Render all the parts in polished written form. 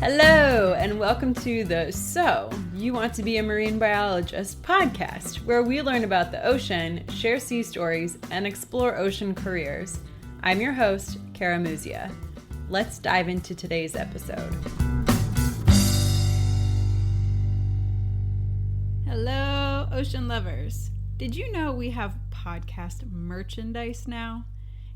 Hello, and welcome to the So You Want to Be a Marine Biologist podcast, where we learn about the ocean, share sea stories, and explore ocean careers. I'm your host, Kara Muzia. Let's dive into today's episode. Hello, ocean lovers. Did you know we have podcast merchandise now?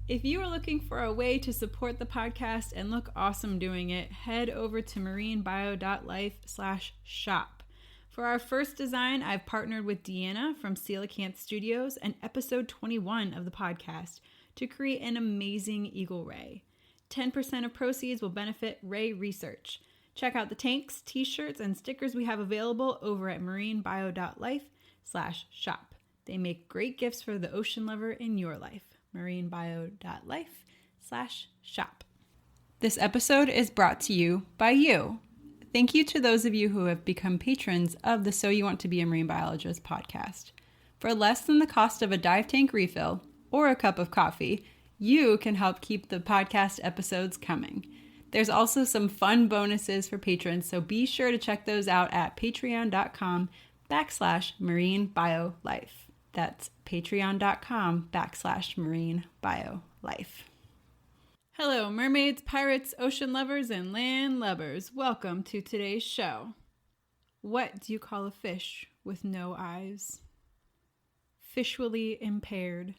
If you are looking for a way to support the podcast and look awesome doing it, head over to marinebio.life/shop. For our first design, I've partnered with Deanna from Coelacanth Studios and episode 21 of the podcast to create an amazing eagle ray. 10% of proceeds will benefit ray research. Check out the tanks, t-shirts, and stickers we have available over at marinebio.life/shop. They make great gifts for the ocean lover in your life. marinebio.life/shop. This episode is brought to you by you. Thank you to those of you who have become patrons of the So You Want to Be a Marine Biologist podcast. For less than the cost of a dive tank refill or a cup of coffee, you can help keep the podcast episodes coming. There's also some fun bonuses for patrons, so be sure to check those out at patreon.com/marinebiolife. That's patreon.com/marinebiolife. Hello, mermaids, pirates, ocean lovers, and land lubbers. Welcome to today's show. What do you call a fish with no eyes? Visually impaired.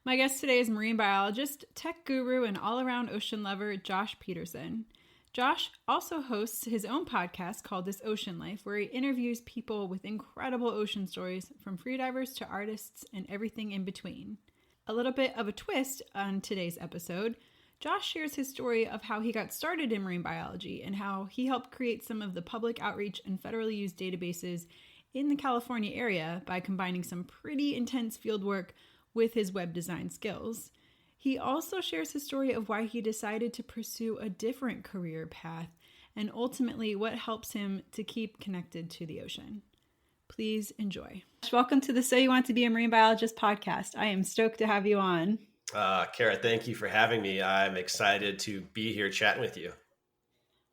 My guest today is marine biologist, tech guru, and all-around ocean lover, Josh Pederson. Josh also hosts his own podcast called This Ocean Life, where he interviews people with incredible ocean stories, from freedivers to artists and everything in between. A little bit of a twist on today's episode, Josh shares his story of how he got started in marine biology and how he helped create some of the public outreach and federally used databases in the California area by combining some pretty intense field work with his web design skills. He also shares his story of why he decided to pursue a different career path and ultimately what helps him to keep connected to the ocean. Please enjoy. Welcome to the So You Want to Be a Marine Biologist podcast. I am stoked to have you on. Kara, thank you for having me. I'm excited to be here chatting with you.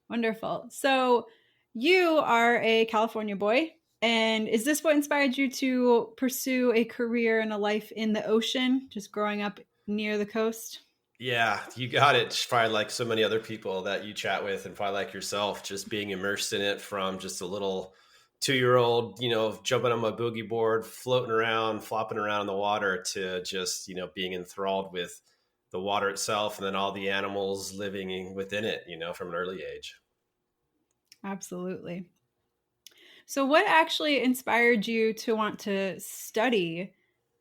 Wonderful. So you are a California boy, and is this what inspired you to pursue a career and a life in the ocean, just growing up near the coast? Yeah, you got it. Just probably like so many other people that you chat with, and probably like yourself, just being immersed in it from just a little 2-year-old, jumping on my boogie board, floating around, flopping around in the water, to just, being enthralled with the water itself and then all the animals living within it, from an early age. Absolutely. So what actually inspired you to want to study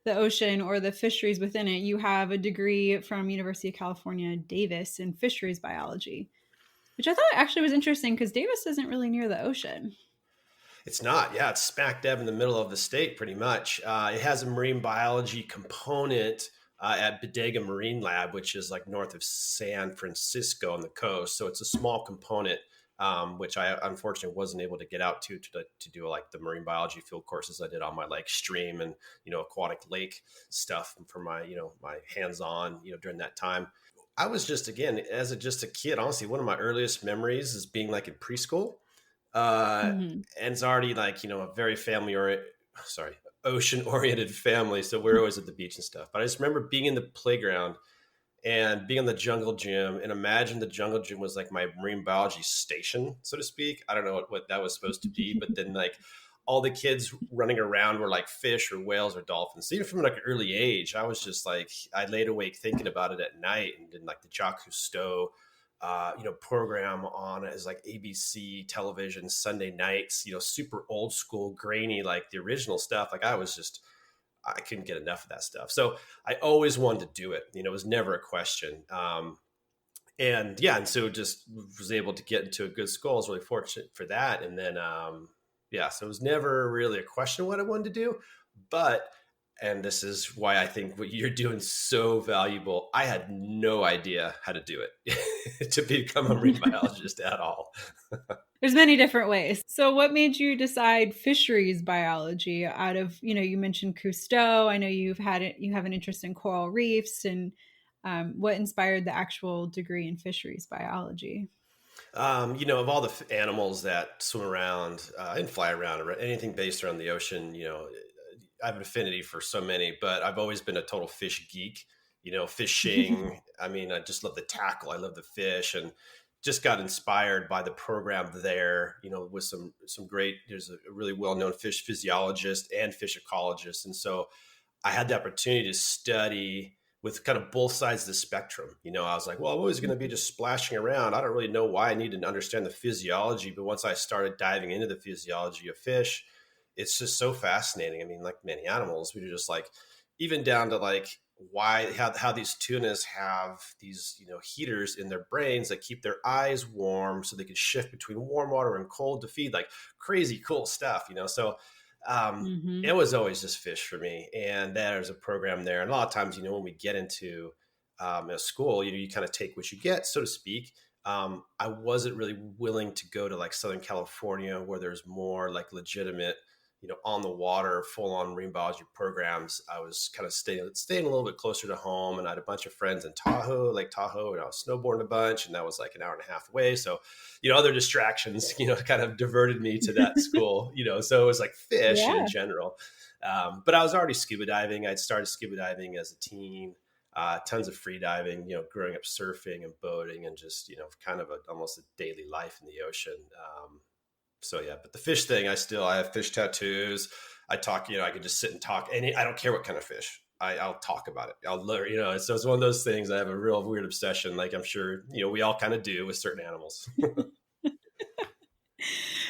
the ocean or the fisheries within it? You have a degree from University of California, Davis, in fisheries biology, which I thought actually was interesting because Davis isn't really near the ocean. It's not. Yeah, it's smack dab in the middle of the state, pretty much. It has a marine biology component at Bodega Marine Lab, which is like north of San Francisco on the coast. So it's a small component, which I unfortunately wasn't able to get out to do like the marine biology field courses I did on my like stream and, aquatic lake stuff for my, my hands-on, during that time. I was just, again, just a kid, honestly, one of my earliest memories is being like in preschool. And it's already like, a very ocean oriented family. So we're always at the beach and stuff. But I just remember being in the playground and being in the jungle gym, and imagine the jungle gym was like my marine biology station, so to speak. I don't know what that was supposed to be, but then like all the kids running around were like fish or whales or dolphins. So even from like an early age, I was just like, I laid awake thinking about it at night, and then like the Jacques Cousteau, program on as like ABC television Sunday nights, super old school, grainy, like the original stuff. Like I couldn't get enough of that stuff. So I always wanted to do it. It was never a question. And so just was able to get into a good school. I was really fortunate for that. And then, so it was never really a question what I wanted to do, and this is why I think what you're doing is so valuable. I had no idea how to do it to become a marine biologist at all. There's many different ways. So what made you decide fisheries biology out of, you mentioned Cousteau. I know you have an interest in coral reefs, and what inspired the actual degree in fisheries biology? Of all the animals that swim around and fly around, or anything based around the ocean, I have an affinity for so many, but I've always been a total fish geek. Fishing. I mean, I just love the tackle. I love the fish, and just got inspired by the program there. With some great. There's a really well known fish physiologist and fish ecologist, and so I had the opportunity to study with kind of both sides of the spectrum. I was like, well, I'm always going to be just splashing around. I don't really know why I need to understand the physiology. But once I started diving into the physiology of fish, it's just so fascinating. I mean, like many animals, we were just like, even down to like how these tunas have these, heaters in their brains that keep their eyes warm so they can shift between warm water and cold to feed, like crazy cool stuff. So it was always just fish for me. And there's a program there. And a lot of times, when we get into a school, you kind of take what you get, so to speak. I wasn't really willing to go to like Southern California where there's more like legitimate, on the water, full on marine biology programs. I was kind of staying a little bit closer to home, and I had a bunch of friends in Lake Tahoe, and I was snowboarding a bunch, and that was like an hour and a half away. So, other distractions, kind of diverted me to that school, so it was like fish in general. But I was already scuba diving. I'd started scuba diving as a teen, tons of free diving, growing up surfing and boating, and just, kind of almost a daily life in the ocean. So yeah, but the fish thing, I have fish tattoos. I talk, I can just sit and talk, and I don't care what kind of fish. I'll talk about it. I'll learn, so it's one of those things. I have a real weird obsession, like I'm sure, we all kind of do with certain animals.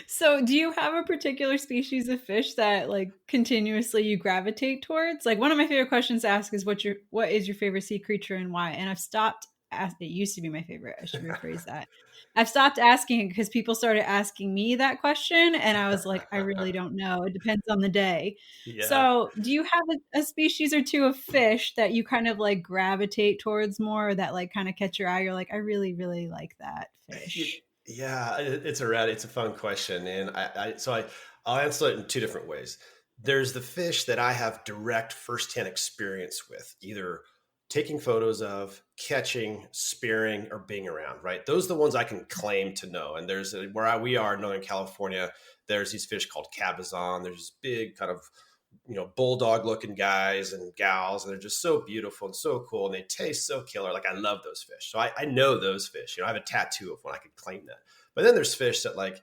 So do you have a particular species of fish that like continuously you gravitate towards? Like one of my favorite questions to ask is what is your favorite sea creature and why? And I've stopped it used to be my favorite. I should rephrase that. I've stopped asking because people started asking me that question, and I was like, I really don't know. It depends on the day. Yeah. So do you have a species or two of fish that you kind of like gravitate towards more, or that like kind of catch your eye? You're like, I really, really like that fish. Yeah, it's a fun question. And I'll answer it in two different ways. There's the fish that I have direct firsthand experience with, either taking photos of, catching, spearing, or being around, right? Those are the ones I can claim to know. And we are in Northern California, there's these fish called cabezon. There's this big kind of, bulldog looking guys and gals, and they're just so beautiful and so cool. And they taste so killer. Like I love those fish. So I know those fish, I have a tattoo of one. I could claim that. But then there's fish that like,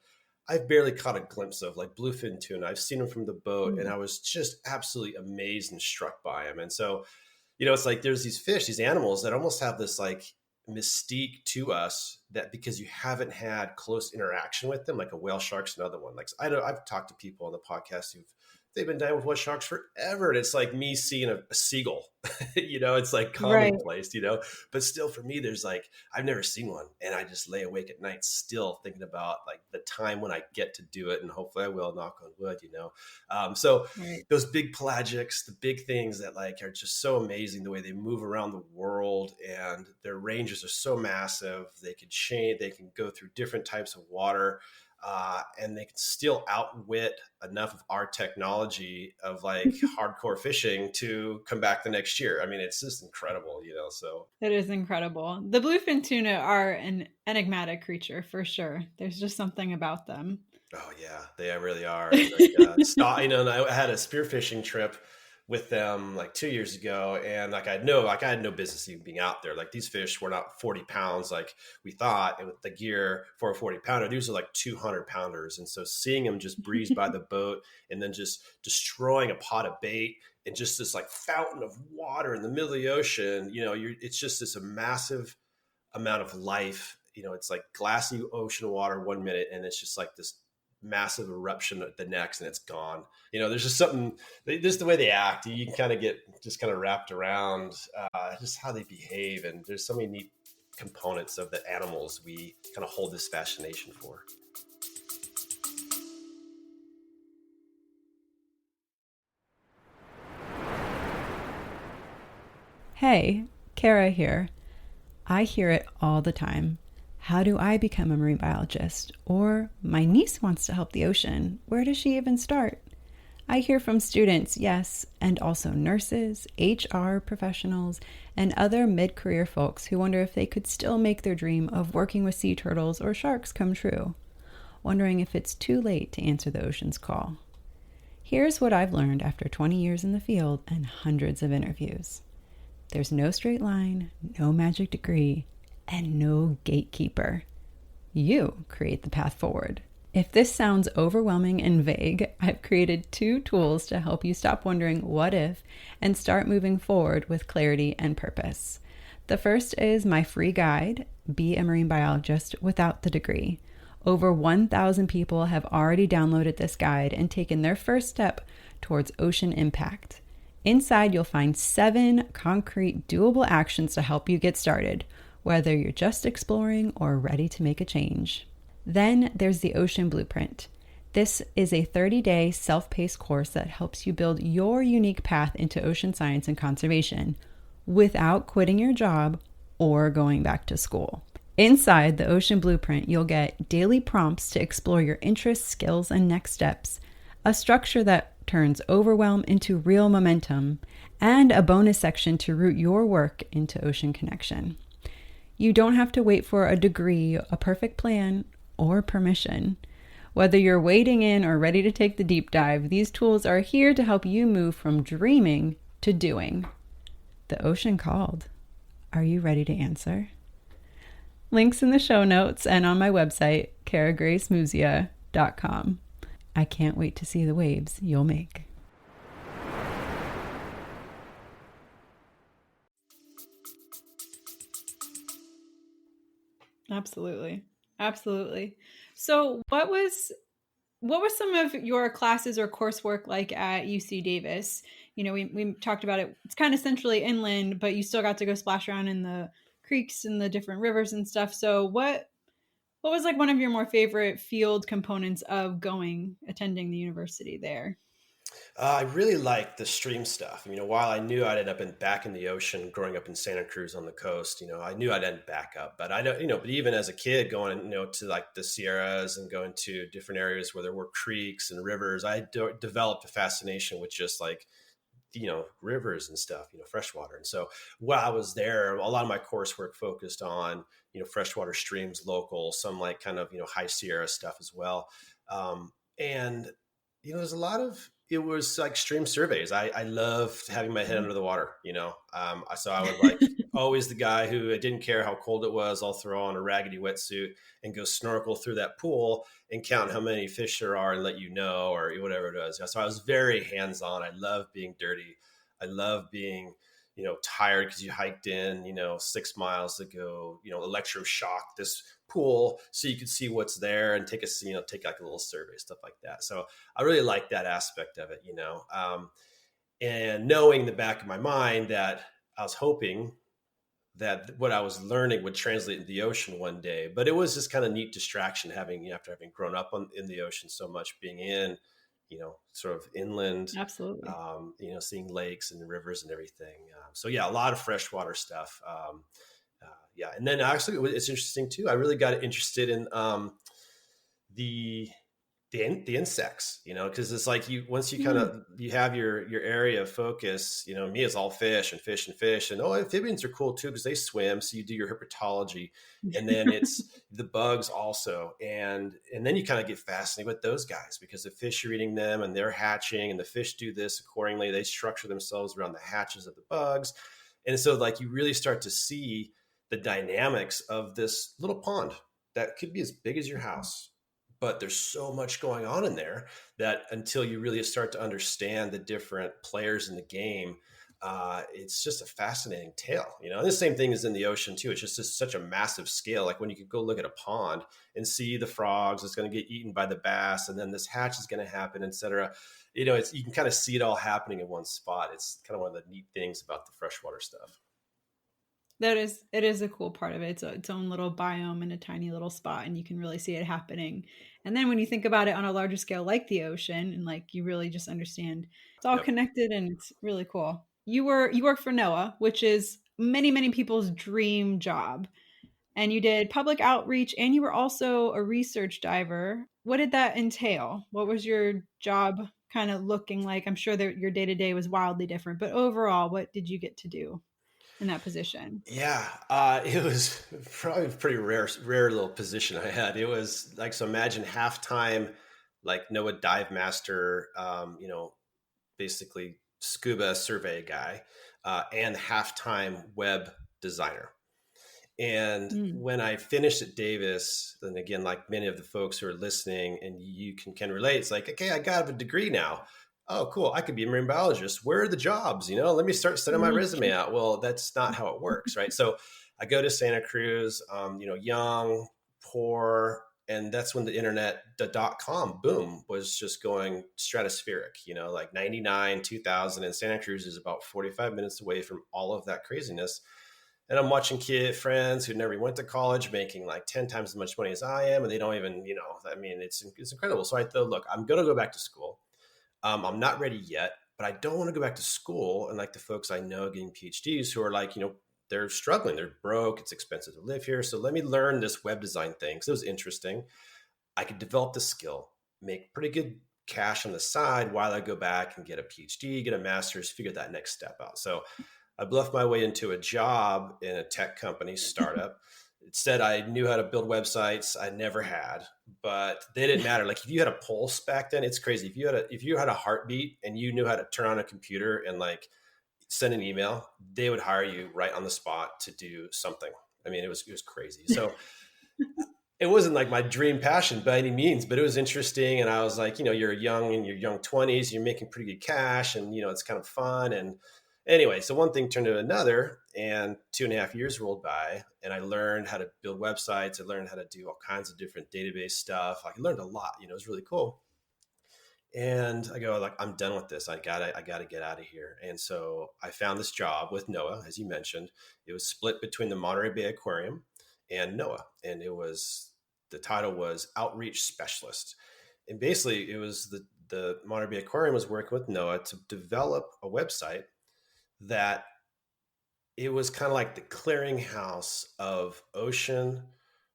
I've barely caught a glimpse of, like bluefin tuna. I've seen them from the boat, and I was just absolutely amazed and struck by them. And so, it's like there's these fish, these animals that almost have this like mystique to us, that because you haven't had close interaction with them, like a whale shark's another one. Like I've talked to people on the podcast they've been diving with whale sharks forever. And it's like me seeing a seagull, it's like commonplace, but still for me, there's like, I've never seen one. And I just lay awake at night still thinking about like the time when I get to do it. And hopefully I will, knock on wood, Those big pelagics, the big things that like are just so amazing, the way they move around the world, and their ranges are so massive. They can go through different types of water. And they can still outwit enough of our technology of like hardcore fishing to come back the next year. I mean, it's just incredible, so. It is incredible. The bluefin tuna are an enigmatic creature for sure. There's just something about them. Oh yeah, they really are. And I had a spearfishing trip with them like 2 years ago, and like I had no business even being out there. Like these fish were not 40 pounds like we thought, and with the gear for a 40 pounder, these are like 200 pounders. And so seeing them just breeze by the boat and then just destroying a pot of bait and just this like fountain of water in the middle of the ocean, it's just this a massive amount of life. It's like glassy ocean water 1 minute, and it's just like this massive eruption at the next, and it's gone. There's just something, just the way they act, you can kind of get just kind of wrapped around just how they behave. And there's so many neat components of the animals we kind of hold this fascination for. Hey, Kara here. I hear it all the time. How do I become a marine biologist? Or my niece wants to help the ocean. Where does she even start? I hear from students, yes, and also nurses, HR professionals, and other mid career folks who wonder if they could still make their dream of working with sea turtles or sharks come true, wondering if it's too late to answer the ocean's call. Here's what I've learned after 20 years in the field and hundreds of interviews. There's no straight line, no magic degree, and no gatekeeper. You create the path forward. If this sounds overwhelming and vague, I've created 2 tools to help you stop wondering what if and start moving forward with clarity and purpose. The first is my free guide, Be a Marine Biologist Without the Degree. Over 1,000 people have already downloaded this guide and taken their first step towards ocean impact. Inside, you'll find 7 concrete, doable actions to help you get started, whether you're just exploring or ready to make a change. Then there's the Ocean Blueprint. This is a 30-day self-paced course that helps you build your unique path into ocean science and conservation without quitting your job or going back to school. Inside the Ocean Blueprint, you'll get daily prompts to explore your interests, skills, and next steps, a structure that turns overwhelm into real momentum, and a bonus section to root your work into ocean connection. You don't have to wait for a degree, a perfect plan, or permission. Whether you're wading in or ready to take the deep dive, these tools are here to help you move from dreaming to doing. The ocean called. Are you ready to answer? Links in the show notes and on my website, karagracemusia.com. I can't wait to see the waves you'll make. Absolutely. Absolutely. So what was some of your classes or coursework like at UC Davis? You know, we talked about it. It's kind of centrally inland, but you still got to go splash around in the creeks and the different rivers and stuff. So what was like one of your more favorite field components of attending the university there? I really liked the stream stuff. While I knew I'd end up back in the ocean growing up in Santa Cruz on the coast, I knew I'd end back up. But I don't, but even as a kid going, to like the Sierras and going to different areas where there were creeks and rivers, I developed a fascination with just like, rivers and stuff, freshwater. And so while I was there, a lot of my coursework focused on, freshwater streams, local, some like kind of, high Sierra stuff as well. And there's a lot of, it was like stream surveys. I loved having my head under the water, so I would like always the guy who I didn't care how cold it was. I'll throw on a raggedy wetsuit and go snorkel through that pool and count how many fish there are and let you know, or whatever it was. So I was very hands-on. I love being dirty. I love being, tired because you hiked in, 6 miles to go, electroshock this pool so you could see what's there and take like a little survey, stuff like that. So I really like that aspect of it, and knowing in the back of my mind that I was hoping that what I was learning would translate into the ocean one day. But it was just kind of neat distraction after having grown up in the ocean so much, being in, sort of inland, Absolutely. seeing lakes and rivers and everything. So yeah, a lot of freshwater stuff. Yeah. And then actually it's interesting too. I really got interested in the insects, because it's like once you kind of, you have your area of focus, me it's all fish and fish and fish, and amphibians are cool too because they swim. So you do your herpetology, and then it's the bugs also. And then you kind of get fascinated with those guys because the fish are eating them and they're hatching, and the fish do this accordingly. They structure themselves around the hatches of the bugs. And so like you really start to see the dynamics of this little pond that could be as big as your house. But there's so much going on in there that until you really start to understand the different players in the game, it's just a fascinating tale, And the same thing is in the ocean too. It's just such a massive scale. Like when you could go look at a pond and see the frogs, it's going to get eaten by the bass, and then this hatch is going to happen, etc. You can kind of see it all happening in one spot. It's kind of one of the neat things about the freshwater stuff. It is a cool part of it. It's its own little biome in a tiny little spot, and you can really see it happening. And then when you think about it on a larger scale, like the ocean, and like you really just understand it's all connected, and it's really cool. You work for NOAA, which is many people's dream job, and you did public outreach, and you were also a research diver. What did that entail? What was your job kind of looking like? I'm sure that your day-to-day was wildly different, but overall, what did you get to do in that position? Yeah, it was probably a pretty rare little position I had. It was like, so imagine halftime, like NOAA dive master, basically scuba survey guy, and halftime web designer. And Mm. when I finished at Davis, and again, like many of the folks who are listening and you can relate, it's like, okay, I got a degree now. Oh, cool. I could be a marine biologist. Where are the jobs? Let me start sending my resume out. Well, that's not how it works, right? So I go to Santa Cruz, young, poor, and that's when the internet, the .com boom was just going stratospheric, like 99, 2000, and Santa Cruz is about 45 minutes away from all of that craziness. And I'm watching friends who never went to college making like 10 times as much money as I am. And they don't even, it's incredible. So I thought, look, I'm going to go back to school. I'm not ready yet, but I don't want to go back to school. And like the folks I know getting PhDs who are like, they're struggling, they're broke, it's expensive to live here. So let me learn this web design thing. So it was interesting. I could develop the skill, make pretty good cash on the side while I go back and get a PhD, get a master's, figure that next step out. So I bluffed my way into a job in a tech company startup. It said I knew how to build websites. I never had, but they didn't matter. Like if you had a pulse back then, it's crazy. If you had a heartbeat and you knew how to turn on a computer and like send an email, they would hire you right on the spot to do something. I mean, it was crazy. So it wasn't like my dream passion by any means, but it was interesting. And I was like, you're young in your young 20s, you're making pretty good cash, and it's kind of fun. And anyway, so one thing turned to another, and 2.5 years rolled by, and I learned how to build websites. I learned how to do all kinds of different database stuff. I learned a lot. It was really cool. And I go, like, I'm done with this. I gotta get out of here. And so I found this job with NOAA, as you mentioned. It was split between the Monterey Bay Aquarium and NOAA, and the title was outreach specialist. And basically, it was the Monterey Bay Aquarium was working with NOAA to develop a website that it was kind of like the clearinghouse of ocean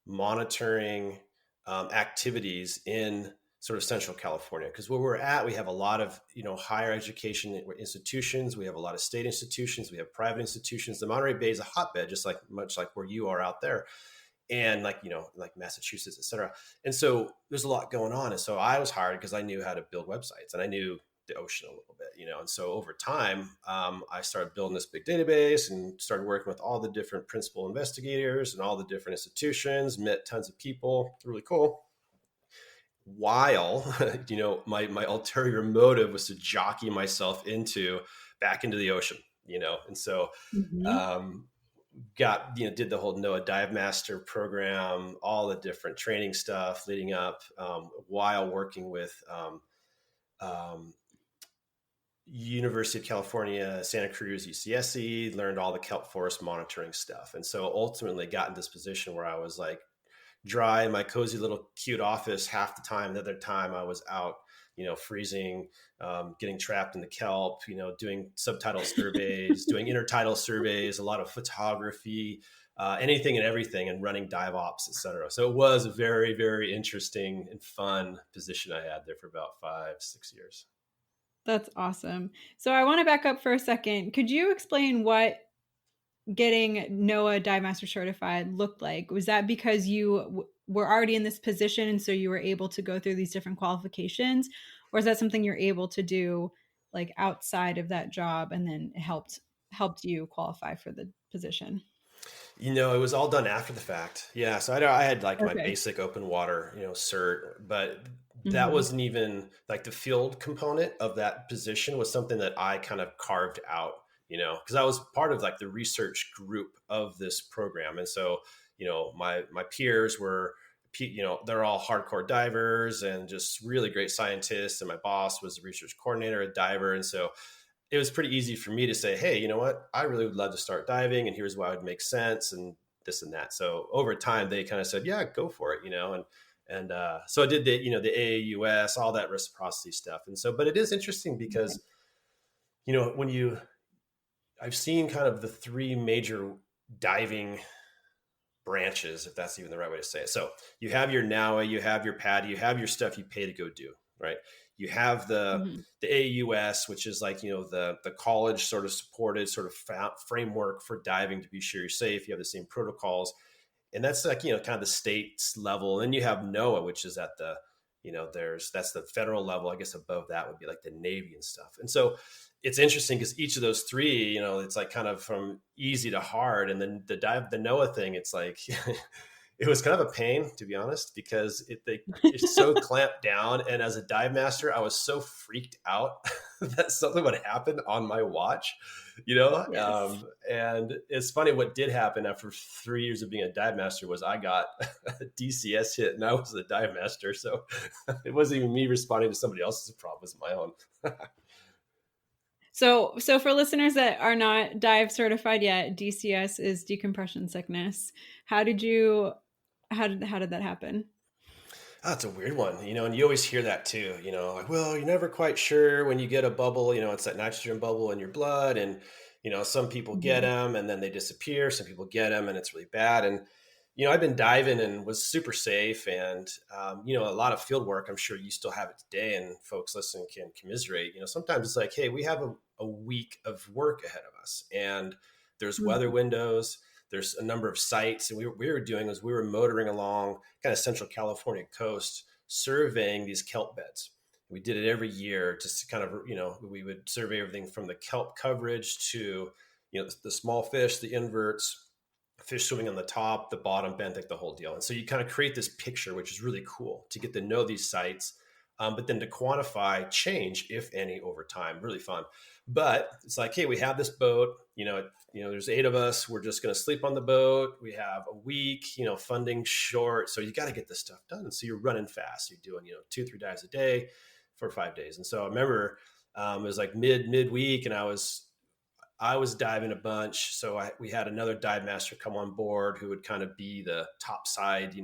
monitoring activities in sort of Central California. Because where we're at, we have a lot of higher education institutions. We have a lot of state institutions. We have private institutions. The Monterey Bay is a hotbed, just like much like where you are out there, and like Massachusetts, et cetera. And so there's a lot going on. And so I was hired because I knew how to build websites and I knew the ocean a little bit, and so over time, I started building this big database and started working with all the different principal investigators and all the different institutions, met tons of people. Really cool. While, my ulterior motive was to jockey myself back into the ocean, and so, did the whole NOAA Dive Master program, all the different training stuff leading up, while working with, University of California, Santa Cruz, UCSC, learned all the kelp forest monitoring stuff. And so ultimately got in this position where I was like dry in my cozy little cute office half the time. The other time I was out, freezing, getting trapped in the kelp, doing subtitle surveys, doing intertidal surveys, a lot of photography, anything and everything, and running dive ops, et cetera. So it was a very, very interesting and fun position I had there for about 5-6 years. That's awesome. So I want to back up for a second. Could you explain what getting NOAA Dive Master certified looked like? Was that because you were already in this position and so you were able to go through these different qualifications? Or is that something you're able to do like outside of that job and then it helped you qualify for the position? It was all done after the fact. Yeah. So I had like my basic open water, cert, but that wasn't even like the field component of that position was something that I kind of carved out, because I was part of like the research group of this program. And so, my peers were, they're all hardcore divers and just really great scientists. And my boss was a research coordinator, a diver. And so it was pretty easy for me to say, hey, you know what? I really would love to start diving, and here's why it would make sense, and this and that. So over time, they kind of said, yeah, go for it, and so I did the AAUS, all that reciprocity stuff. And so, but it is interesting because, I've seen kind of the three major diving branches, if that's even the right way to say it. So you have your NAUA, you have your PADI, you have your stuff you pay to go do, right? You have Mm-hmm. the AUS, which is like, the college sort of supported sort of framework for diving to be sure you're safe. You have the same protocols, and that's like, kind of the state's level. And then you have NOAA, which is at the, that's the federal level. I guess above that would be like the Navy and stuff. And so it's interesting because each of those three, it's like kind of from easy to hard. And then the NOAA thing, it's like, it was kind of a pain, to be honest, because it's so clamped down. And as a dive master, I was so freaked out that something would happen on my watch, Yes. and it's funny, what did happen after 3 years of being a dive master was I got a DCS hit, and I was the dive master. So it wasn't even me responding to somebody else's problem, it was my own. So for listeners that are not dive certified yet, DCS is decompression sickness. How did that happen? Oh, it's a weird one, and you always hear that too, like, well, you're never quite sure when you get a bubble, it's that nitrogen bubble in your blood. And, some people get Mm-hmm. them and then they disappear. Some people get them and it's really bad. And, I've been diving and was super safe. And, a lot of field work, I'm sure you still have it today, and folks listening can commiserate. Sometimes it's like, hey, we have a week of work ahead of us, and there's weather Mm-hmm. windows. There's a number of sites, and we were doing is we were motoring along kind of Central California coast, surveying these kelp beds. We did it every year, just to kind of, we would survey everything from the kelp coverage to, the small fish, the inverts, fish swimming on the top, the bottom, benthic, the whole deal. And so you kind of create this picture, which is really cool to get to know these sites, but then to quantify change, if any, over time. Really fun. But it's like, hey, we have this boat, there's 8 of us. We're just going to sleep on the boat. We have a week, funding short. So you got to get this stuff done. So you're running fast. You're doing, 2-3 dives a day for 5 days. And so I remember it was like midweek, and I was diving a bunch. So we had another dive master come on board who would kind of be the top side,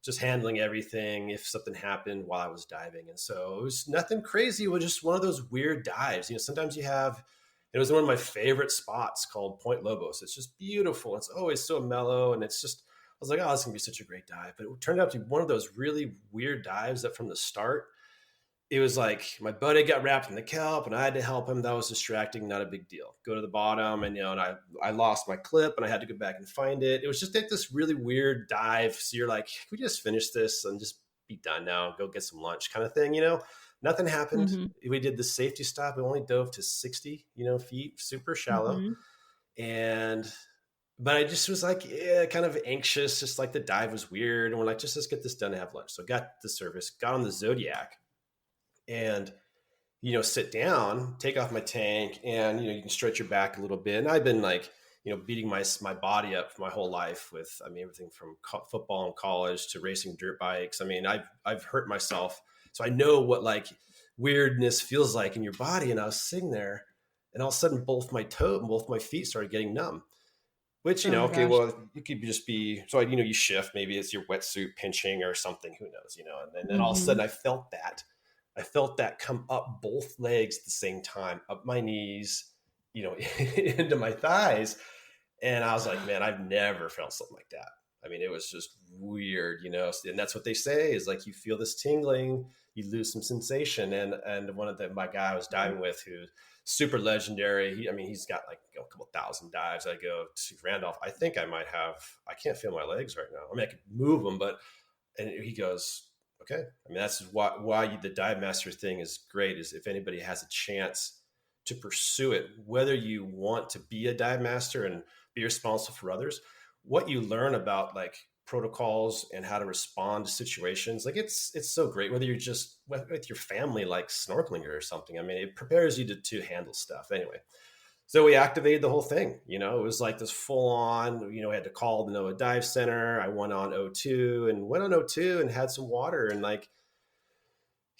just handling everything if something happened while I was diving. And so it was nothing crazy. It was just one of those weird dives. Sometimes it was one of my favorite spots called Point Lobos. It's just beautiful. It's always so mellow. And it's just, I was like, oh, this is gonna be such a great dive. But it turned out to be one of those really weird dives that from the start, it was like my buddy got wrapped in the kelp and I had to help him. That was distracting, not a big deal. Go to the bottom, and and I lost my clip and I had to go back and find it. It was just like this really weird dive. So you're like, can we just finish this and just be done now? Go get some lunch, kind of thing. Nothing happened. Mm-hmm. We did the safety stop. We only dove to 60, feet, super shallow. Mm-hmm. But I just was like, yeah, kind of anxious. Just like the dive was weird. And we're like, let's get this done and have lunch. So I got the service, got on the Zodiac, and sit down, take off my tank, and you can stretch your back a little bit. And I've been like, beating my body up for my whole life with, everything from football in college to racing dirt bikes. I've hurt myself, so I know what like weirdness feels like in your body. And I was sitting there, and all of a sudden, both my toe and both my feet started getting numb. Which, Oh my okay, gosh. well, it could just be, so, you shift, maybe it's your wetsuit pinching or something, who knows, and then all of a Mm-hmm. sudden I felt that come up both legs at the same time, up my knees, into my thighs. And I was like, man, I've never felt something like that. It was just weird, and that's what they say is like, you feel this tingling, you lose some sensation. And one of my guy I was diving with, who's super legendary. He's got like a couple thousand dives. I go to Randolph. I think I can't feel my legs right now. I could move them, and he goes, okay. That's why the dive master thing is great, is if anybody has a chance to pursue it, whether you want to be a dive master and be responsible for others, what you learn about like protocols and how to respond to situations, like it's so great, whether you're just with your family, like snorkeling or something. It prepares you to handle stuff anyway. So we activated the whole thing. It was like this full on, we had to call the NOAA Dive Center. I went on O2 and had some water. And like,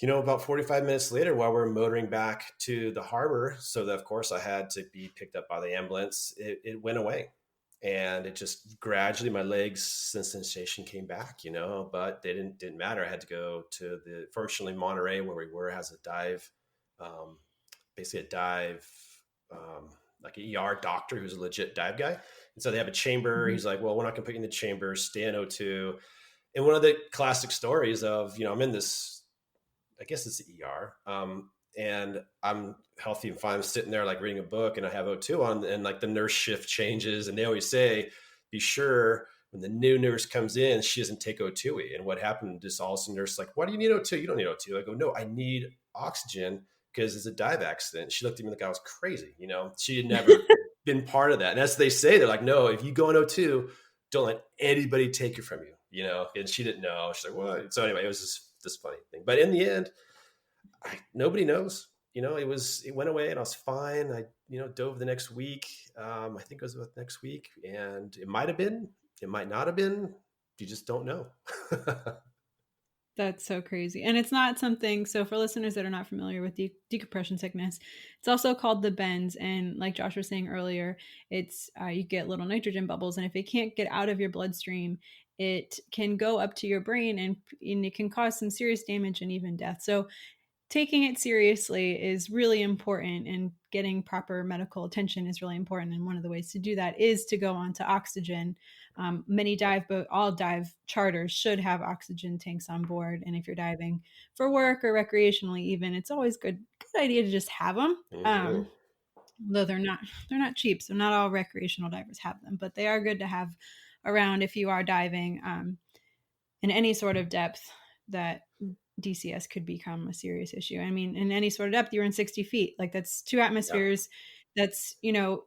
about 45 minutes later, while we're motoring back to the harbor, so that of course I had to be picked up by the ambulance, it went away. And it just gradually, my legs sensation came back, but they didn't matter. I had to go to fortunately Monterey, where we were, has a dive, basically a dive, like an ER doctor who's a legit dive guy. And so they have a chamber. Mm-hmm. He's like, well, we're not gonna put you in the chamber, stay in O2. And one of the classic stories of, I'm in this I guess it's the ER. And I'm healthy and fine. I'm sitting there like reading a book and I have O2 on, and like the nurse shift changes. And they always say, be sure when the new nurse comes in, she doesn't take O2. And what happened, just all of a sudden, nurse like, why do you need O2? You don't need O2. I go, no, I need oxygen because it's a dive accident. She looked at me like I was crazy. She had never been part of that. And as they say, they're like, no, if you go in O2, don't let anybody take it from you, and she didn't know. She's like, what? So anyway, it was this funny thing. But in the end, nobody knows. It went away and I was fine. I, dove the next week. I think it was about next week, and it might have been, it might not have been. You just don't know. That's so crazy. And it's not something, so for listeners that are not familiar with decompression sickness, it's also called the bends. And like Josh was saying earlier, it's you get little nitrogen bubbles. And if it can't get out of your bloodstream, it can go up to your brain and it can cause some serious damage and even death. So taking it seriously is really important, and getting proper medical attention is really important. And one of the ways to do that is to go on to oxygen. All dive charters should have oxygen tanks on board. And if you're diving for work or recreationally, even, it's always good idea to just have them. Mm-hmm. Though they're not cheap, so not all recreational divers have them, but they are good to have around if you are diving in any sort of depth that DCS could become a serious issue. I mean, in any sort of depth, you're in 60 feet. Like that's 2 atmospheres. Yeah. That's,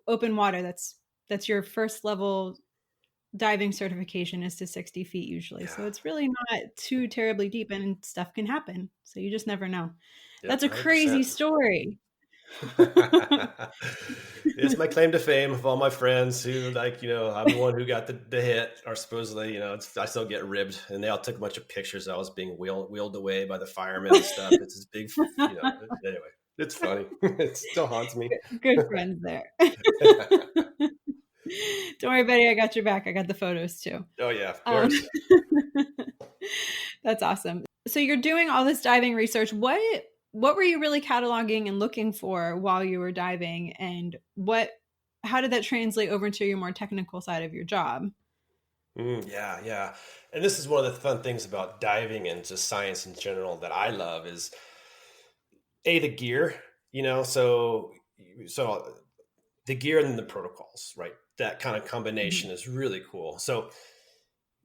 open water. That's your first level diving certification is to 60 feet usually. Yeah. So it's really not too terribly deep, and stuff can happen. So you just never know. Yep, that's a 100%. Crazy story. It's my claim to fame of all my friends who, like, I'm the one who got the hit, or supposedly, I still get ribbed, and they all took a bunch of pictures. I was being wheeled away by the firemen and stuff. It's this big, anyway, it's funny. It still haunts me. Good friends there. Don't worry, Betty, I got your back. I got the photos too. Oh yeah, of course. That's awesome. So you're doing all this diving research. What were you really cataloging and looking for while you were diving, and how did that translate over to your more technical side of your job? Yeah. And this is one of the fun things about diving and just science in general that I love is the gear, so the gear and the protocols, right? That kind of combination is really cool. So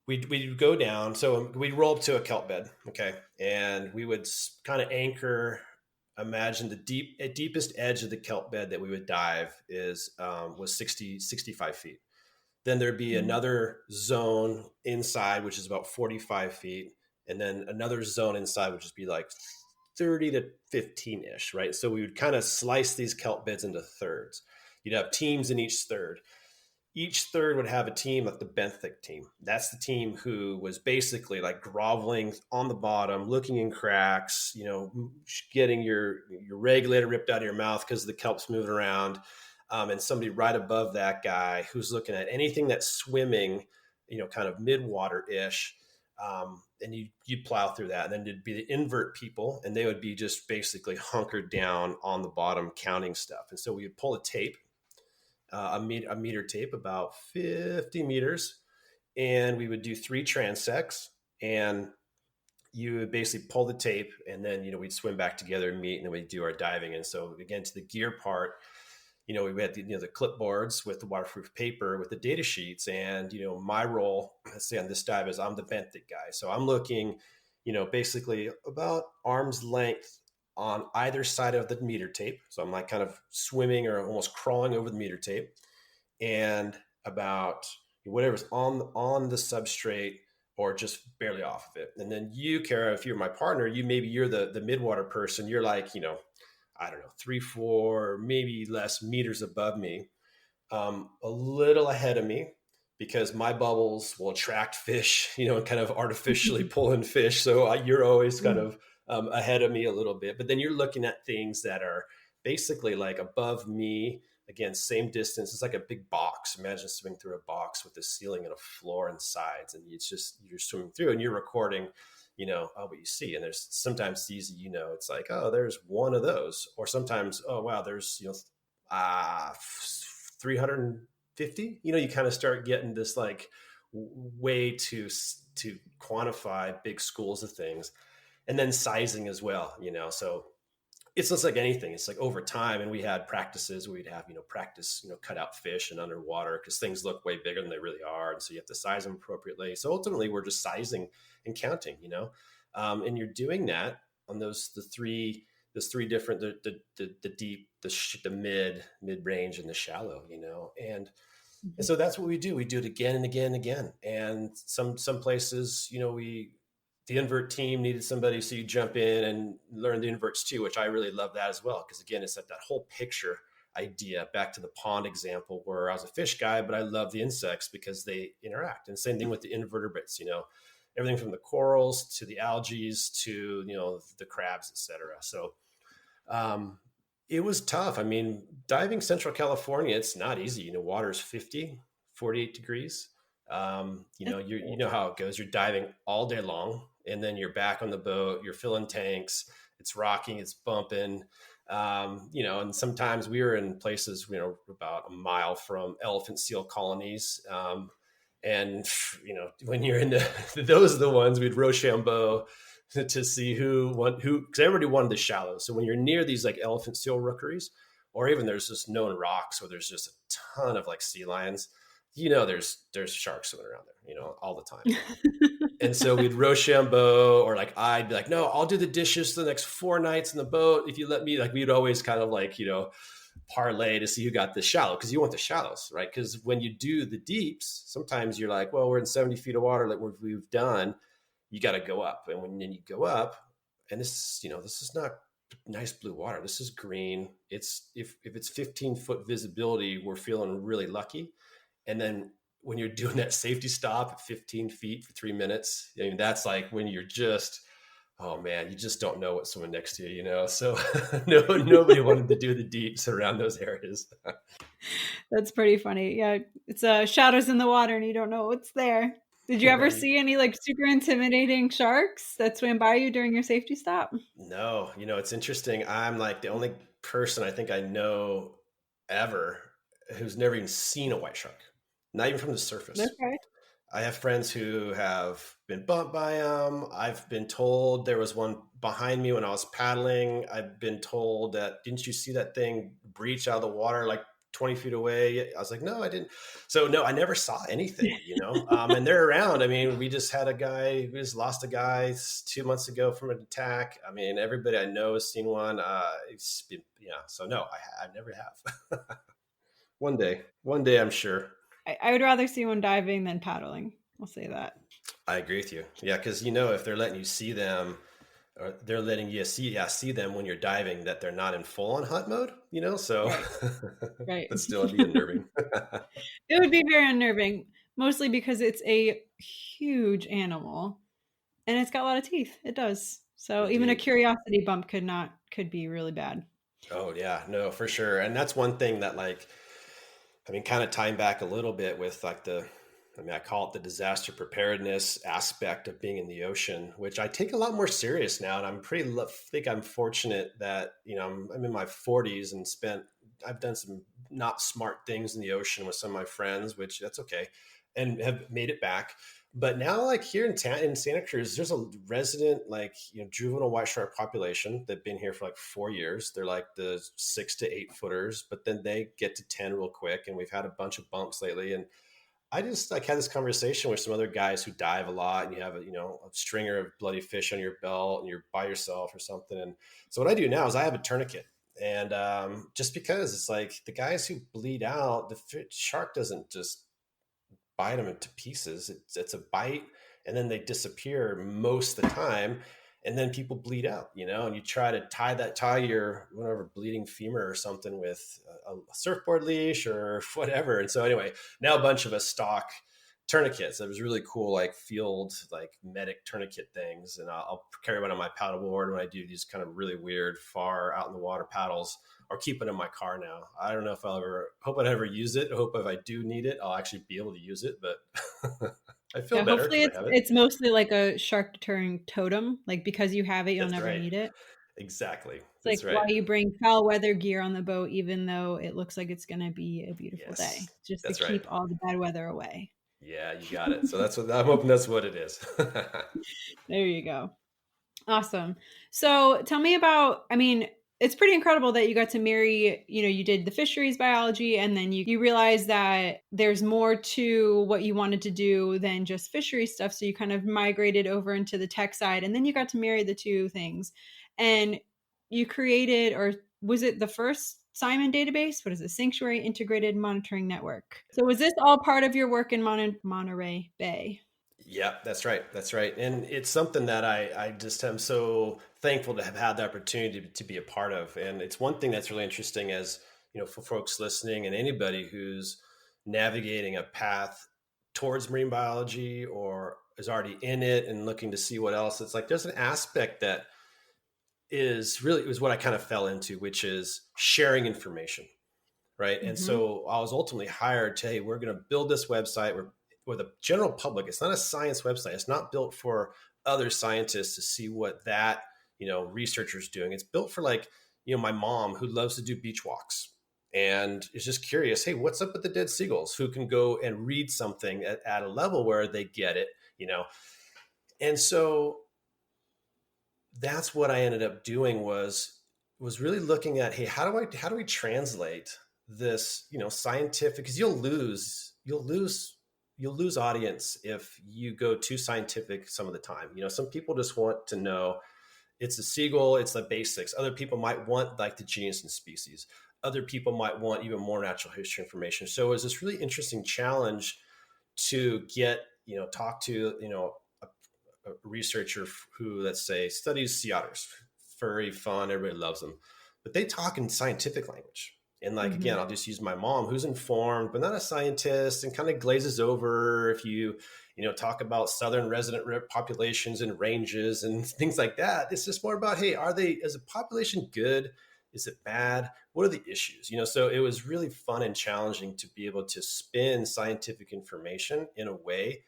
we'd go down. So we'd roll up to a kelp bed. Okay. And we would kind of anchor, imagine the deepest edge of the kelp bed that we would dive was 65 feet. Then there'd be another zone inside, which is about 45 feet. And then another zone inside, which would be like 30 to 15 ish. Right. So we would kind of slice these kelp beds into thirds. You'd have teams in each third. Each third would have a team, like the benthic team. That's the team who was basically like groveling on the bottom, looking in cracks, getting your regulator ripped out of your mouth because the kelp's moving around. And somebody right above that guy who's looking at anything that's swimming, kind of mid-water-ish. And you'd plow through that. And then it'd be the invert people, and they would be just basically hunkered down on the bottom counting stuff. And so we would pull a tape, a meter tape, about 50 meters, and we would do 3 transects, and you would basically pull the tape, and then we'd swim back together and meet, and then we'd do our diving. And so again, to the gear part, we had the clipboards with the waterproof paper with the data sheets, and my role, let's say on this dive, is I'm the benthic guy. So I'm looking basically about arm's length on either side of the meter tape. So I'm like kind of swimming or almost crawling over the meter tape, and about whatever's on the substrate or just barely off of it. And then you, Kara, if you're my partner, you're the midwater person. You're like, I don't know, 3, 4, maybe less meters above me, a little ahead of me, because my bubbles will attract fish, and kind of artificially pull in fish. So you're always kind of ahead of me a little bit, but then you're looking at things that are basically like above me. Again, same distance. It's like a big box. Imagine swimming through a box with a ceiling and a floor and sides, and you're swimming through and you're recording, what you see. And there's sometimes it's easy, it's like, oh, there's one of those, or sometimes, oh wow, there's 350. You kind of start getting this like way to quantify big schools of things. and then sizing as well, so it's just like anything. It's like over time, and we had practices where we'd have, practice, cut out fish and underwater because things look way bigger than they really are. And so you have to size them appropriately. So ultimately we're just sizing and counting, and you're doing that on those three different, the deep, the mid range and the shallow, and so that's what we do. We do it again and again and again. And some places, the invert team needed somebody, so you jump in and learn the inverts too, which I really love that as well. Because again, it's like that whole picture idea. Back to the pond example, where I was a fish guy, but I love the insects because they interact. And same thing with the invertebrates. Everything from the corals to the algae to the crabs, etc. So it was tough. I mean, diving Central California, it's not easy. Water's 50, 48 degrees. You know how it goes. You're diving all day long, and then you're back on the boat, you're filling tanks, it's rocking, it's bumping. And sometimes we were in places, about a mile from elephant seal colonies. And when you're in those are the ones we'd Rochambeau to see who, because everybody wanted the shallow. So when you're near these like elephant seal rookeries, or even there's just known rocks where there's just a ton of like sea lions, there's sharks swimming around there, all the time. And so we'd Rochambeau, or like I'd be like, no, I'll do the dishes for the next 4 nights in the boat if you let me. Like we'd always kind of like, parlay to see who got the shallow, because you want the shallows, right? Because when you do the deeps, sometimes you're like, well, we're in 70 feet of water that we've done. You got to go up, and when you go up, and this is not nice blue water. This is green. It's if it's 15-foot visibility, we're feeling really lucky. And then when you're doing that safety stop at 15 feet for 3 minutes, that's like when you're just, oh man, you just don't know what's swimming next to you, So nobody wanted to do the deeps around those areas. That's pretty funny. Yeah, it's shadows in the water and you don't know what's there. Did you ever see any like super intimidating sharks that swam by you during your safety stop? No, it's interesting. I'm like the only person I think I know ever who's never even seen a white shark, not even from the surface. Okay. I have friends who have been bumped by them. I've been told there was one behind me when I was paddling. I've been told that, didn't you see that thing breach out of the water like 20 feet away? I was like, no, I didn't. So no, I never saw anything, and they're around. I mean, we just lost a guy 2 months ago from an attack. I mean, everybody I know has seen one. So no, I never have. One day, I'm sure. I would rather see one diving than paddling. I'll say that. I agree with you. Yeah, because if they're letting you see them, or they're letting you see them when you're diving, that they're not in full on hunt mode, So Right. but still, it'd be unnerving. It would be very unnerving, mostly because it's a huge animal and it's got a lot of teeth. It does. So Indeed. Even a curiosity bump could be really bad. Oh yeah, no, for sure. And that's one thing that kind of tying back a little bit with like I call it the disaster preparedness aspect of being in the ocean, which I take a lot more serious now. And think I'm fortunate that, I'm in my 40s and I've done some not smart things in the ocean with some of my friends, which that's okay, and have made it back. But now, like here in Santa Cruz, there's a resident, juvenile white shark population that've been here for like 4 years. They're like the 6 to 8 footers, but then they get to 10 real quick. And we've had a bunch of bumps lately. And I just had this conversation with some other guys who dive a lot, and you have a stringer of bloody fish on your belt, and you're by yourself or something. And so what I do now is I have a tourniquet, and just because it's like the guys who bleed out, the shark doesn't just bite them into pieces. It's a bite, and then they disappear most of the time. And then people bleed out, and you try to tie your whatever bleeding femur or something with a surfboard leash or whatever. And so anyway, now a bunch of us stock tourniquets. It was really cool, like field, medic tourniquet things. And I'll carry one on my paddleboard when I do these kind of really weird, far out in the water paddles, or keep it in my car now. I don't know if hope I ever use it. I hope if I do need it, I'll actually be able to use it, but I feel better. Hopefully it's mostly like a shark deterring totem. Like because you have it, you'll never need it. Exactly. It's like why you bring foul weather gear on the boat, even though it looks like it's going to be a beautiful day, just to keep all the bad weather away. Yeah, you got it. So that's what I'm hoping. That's what it is. There you go. Awesome. So tell me about, I mean, it's pretty incredible that you got to marry, you did the fisheries biology and then you realized that there's more to what you wanted to do than just fishery stuff. So you kind of migrated over into the tech side and then you got to marry the two things. And you created, or was it the first Simon database? What is it? Sanctuary Integrated Monitoring Network. So was this all part of your work in Monterey Bay? Yeah, that's right. That's right. And it's something that I just am so thankful to have had the opportunity to be a part of. And it's one thing that's really interesting as, for folks listening and anybody who's navigating a path towards marine biology or is already in it and looking to see what else. It's like there's an aspect that is what I kind of fell into, which is sharing information. Right. And Mm-hmm. so I was ultimately hired to, hey, we're going to build this website where the general public, it's not a science website. It's not built for other scientists to see what that, researcher's doing. It's built for like, my mom who loves to do beach walks and is just curious, hey, what's up with the dead seagulls, who can go and read something at a level where they get it. And so that's what I ended up doing was really looking at, hey, how do we translate this, scientific, because you'll lose audience if you go too scientific some of the time. Some people just want to know it's a seagull, it's the basics. Other people might want like the genus and species. Other people might want even more natural history information. So it was this really interesting challenge to get, talk to, a researcher who, let's say, studies sea otters. Furry, fun, everybody loves them, but they talk in scientific language. And like, Mm-hmm. again, I'll just use my mom, who's informed but not a scientist, and kind of glazes over if talk about southern resident populations and ranges and things like that. It's just more about, hey, is a population good? Is it bad? What are the issues? So it was really fun and challenging to be able to spin scientific information in a way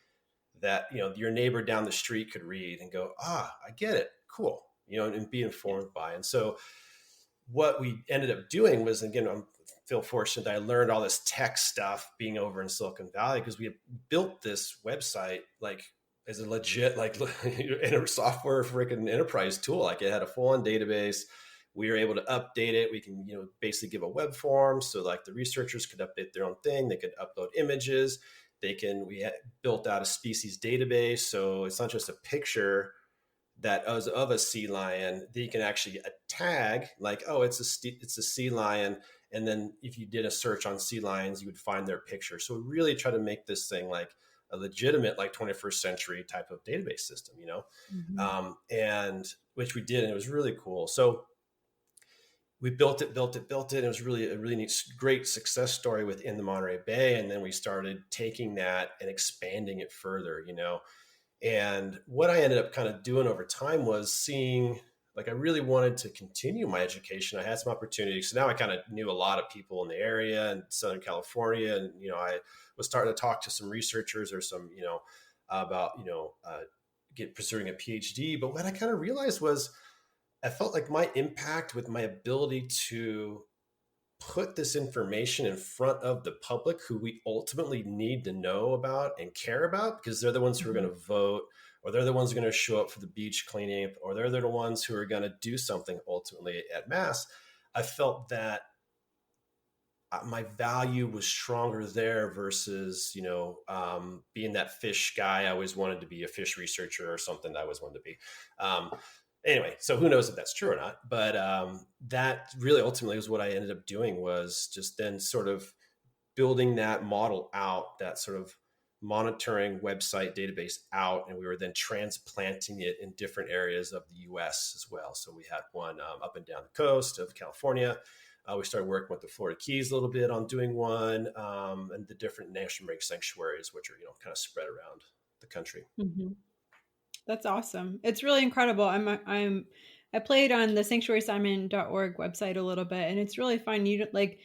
that your neighbor down the street could read and go, I get it, cool, and be informed by. And so what we ended up doing was, again, I feel fortunate that I learned all this tech stuff being over in Silicon Valley, because we had built this website like as a legit like software freaking enterprise tool. Like it had a full-on database. We were able to update it. We can basically give a web form, so like the researchers could update their own thing. They could upload images. We had built out a species database, so it's not just a picture that is of a sea lion, that you can actually tag like, oh, it's a sea lion. And then if you did a search on sea lions, you would find their picture. So we really try to make this thing like a legitimate, like 21st century type of database system, Mm-hmm. and which we did. And it was really cool. So we built it. And it was really a really neat, great success story within the Monterey Bay. And then we started taking that and expanding it further. And what I ended up kind of doing over time was seeing, like, I really wanted to continue my education. I had some opportunities. So now I kind of knew a lot of people in the area in Southern California. And, I was starting to talk to some researchers or some, about, pursuing a PhD. But what I kind of realized was I felt like my impact with my ability to put this information in front of the public, who we ultimately need to know about and care about, because they're the ones who are going to vote, or they're the ones who are going to show up for the beach cleaning, or they're the ones who are going to do something ultimately at mass. I felt that my value was stronger there versus, being that fish guy. I always wanted to be a fish researcher or something that I always wanted to be. Anyway, so who knows if that's true or not, but that really ultimately was what I ended up doing, was just then sort of building that model out, that sort of monitoring website database out. And we were then transplanting it in different areas of the US as well. So we had one up and down the coast of California. We started working with the Florida Keys a little bit on doing one, and the different national marine sanctuaries, which are, kind of spread around the country. Mm-hmm. That's awesome. It's really incredible. I played on the sanctuarysimon.org website a little bit, and it's really fun. Like,